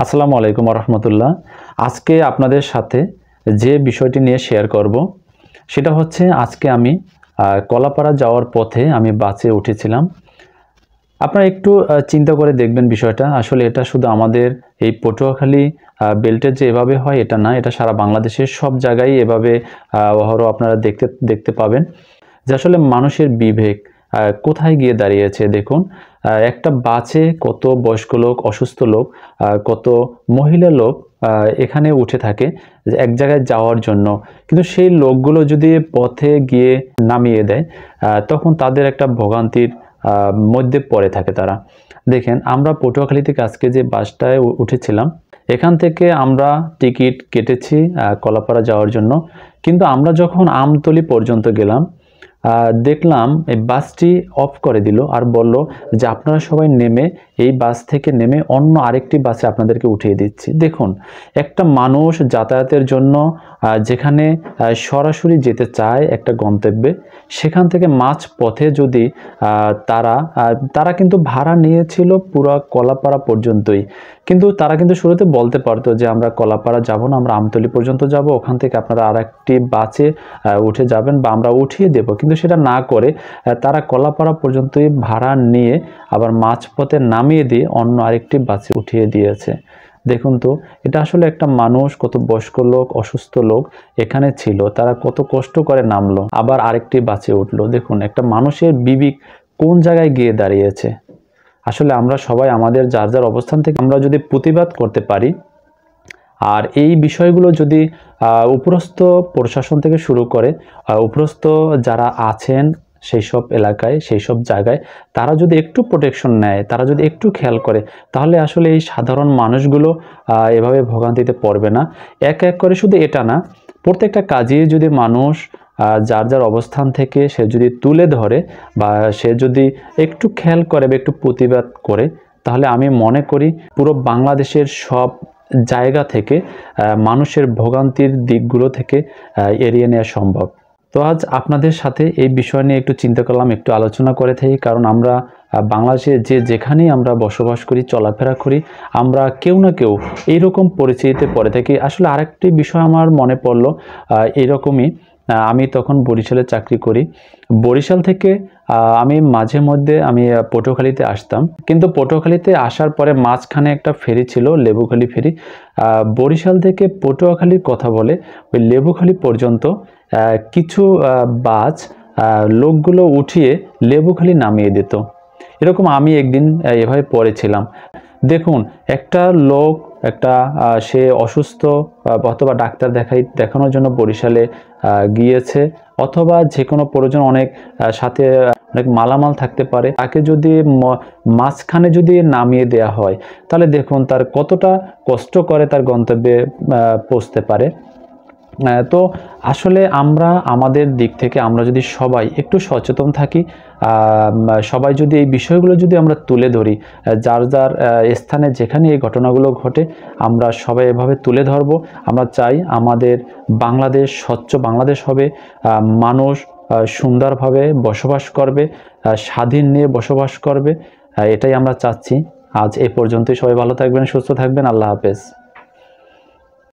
আসসালামু আলাইকুম রহমতুল্লাহ। আজকে আপনাদের সাথে যে বিষয়টি নিয়ে শেয়ার করব সেটা হচ্ছে, আজকে আমি কলাপাড়া যাওয়ার পথে আমি বাসে উঠেছিলাম। আপনারা একটু চিন্তা করে দেখবেন বিষয়টা। আসলে এটা শুধু আমাদের এই পটুয়াখালী বেল্টের যে এভাবে হয় এটা না, এটা সারা বাংলাদেশের সব জায়গায় এভাবে অহরহ আপনারা দেখতে পাবেন যে আসলে মানুষের বিবেক কোথায় গিয়ে দাঁড়িয়েছে। দেখুন, একটা বাসে কত বয়স্ক লোক, অসুস্থ লোক, কত মহিলা লোক এখানে উঠে থাকে এক জায়গায় যাওয়ার জন্য, কিন্তু সেই লোকগুলো যদি পথে গিয়ে নামিয়ে দেয় তখন তাদের একটা ভোগান্তির মধ্যে পড়ে থাকে তারা। দেখেন, আমরা পটুয়াখালী থেকে আজকে যে বাসটায় উঠেছিলাম, এখান থেকে আমরা টিকিট কেটেছি কলাপাড়া যাওয়ার জন্য, কিন্তু আমরা যখন আমতলী পর্যন্ত গেলাম দেখলাম এই বাসটি অফ করে দিল আর বলল যে আপনারা সবাই নেমে এই বাস থেকে নেমে অন্য আরেকটি বাসে আপনাদেরকে উঠিয়ে দিচ্ছি। দেখুন, একটা মানুষ যাতায়াতের জন্য যেখানে সরাসরি যেতে চায় একটা গন্তব্যে, সেখান থেকে মাঝ পথে যদি তারা কিন্তু ভাড়া নিয়েছিল পুরো কলাপাড়া পর্যন্তই, কিন্তু তারা কিন্তু শুরুতে বলতে পারতো যে আমরা কলাপাড়া যাব না, আমরা আমতলী পর্যন্ত যাব, ওখান থেকে আপনারা আরেকটি বাসে উঠে যাবেন বা আমরা উঠিয়ে দেব। কিন্তু সেটা না করে তারা কলাপাড়া পর্যন্তই ভাড়া নিয়ে আবার মাঝপথে নামিয়ে দিয়ে অন্য আরেকটি বাসে উঠিয়ে দিয়েছে। দেখুন তো, এটা আসলে একটা মানুষ, কত বয়স্ক লোক, অসুস্থ লোক এখানে ছিল, তারা কত কষ্ট করে নামলো আবার আরেকটি বাসে উঠলো। দেখুন, একটা মানুষের বিবেক কোন জায়গায় গিয়ে দাঁড়িয়েছে। আসলে আমরা সবাই আমাদের যার যার অবস্থান থেকে আমরা যদি প্রতিবাদ করতে পারি, আর এই বিষয়গুলো যদি উপরস্থ প্রশাসন থেকে শুরু করে উপরস্থ যারা আছেন সেই সব এলাকায়, সেই সব জায়গায়, তারা যদি একটু প্রোটেকশন নেয়, তারা যদি একটু খেয়াল করে, তাহলে আসলে এই সাধারণ মানুষগুলো এভাবে ভোগান্তিতে পড়বে না। এক এক করে শুধু এটা না, প্রত্যেকটা কাজে যদি মানুষ যার যার অবস্থান থেকে সে যদি তুলে ধরে বা সে যদি একটু খেয়াল করে বা একটু প্রতিবাদ করে, তাহলে আমি মনে করি পুরো বাংলাদেশের সব জায়গা থেকে মানুষের ভোগান্তির দিকগুলো থেকে এড়িয়ে নেওয়া সম্ভব। তো আজ আপনাদের সাথে এই বিষয় নিয়ে একটু চিন্তা করলাম, একটু আলোচনা করে থাকি, কারণ আমরা বাংলাদেশে যেখানেই আমরা বসবাস করি, চলাফেরা করি, আমরা কেউ না কেউ এইরকম পরিস্থিতিতে পড়ে থাকি। আসলে আরেকটি বিষয় আমার মনে পড়লো, এইরকমই আমি তখন বরিশালে চাকরি করি। বরিশাল থেকে আমি মাঝে মধ্যে আমি পটুয়াখালীতে আসতাম, কিন্তু পটুয়াখালীতে আসার পরে মাঝখানে একটা ফেরি ছিল, লেবুখালী ফেরি। বরিশাল থেকে পটুয়াখালীর কথা বলে ওই লেবুখালী পর্যন্ত কিছু বাস লোকগুলো উঠিয়ে লেবুখালী নামিয়ে দিত। এরকম আমি একদিন এভাবে পড়েছিলাম। দেখুন, একটা লোক সে অসুস্থ অথবা ডাক্তার দেখানোর জন্য বরিশালে গিয়েছে, অথবা যে কোনো প্রয়োজন, অনেক সাথে অনেক মালামাল থাকতে পারে, তাকে যদি মাঝখানে যদি নামিয়ে দেয়া হয়, তাহলে দেখুন তার কতটা কষ্ট করে তার গন্তব্যে পৌঁছতে পারে। তো আসলে আমরা আমাদের দিক থেকে আমরা যদি সবাই একটু সচেতন থাকি, সবাই যদি এই বিষয়গুলো যদি আমরা তুলে ধরি, যার যার স্থানে যেখানে এই ঘটনাগুলো ঘটে আমরা সবাই এভাবে তুলে ধরবো। আমরা চাই আমাদের বাংলাদেশ স্বচ্ছ বাংলাদেশ হবে, মানুষ সুন্দরভাবে বসবাস করবে, স্বাধীন নিয়ে বসবাস করবে, এটাই আমরা চাচ্ছি। আজ এ পর্যন্তই। সবাই ভালো থাকবেন, সুস্থ থাকবেন। আল্লাহ হাফেজ।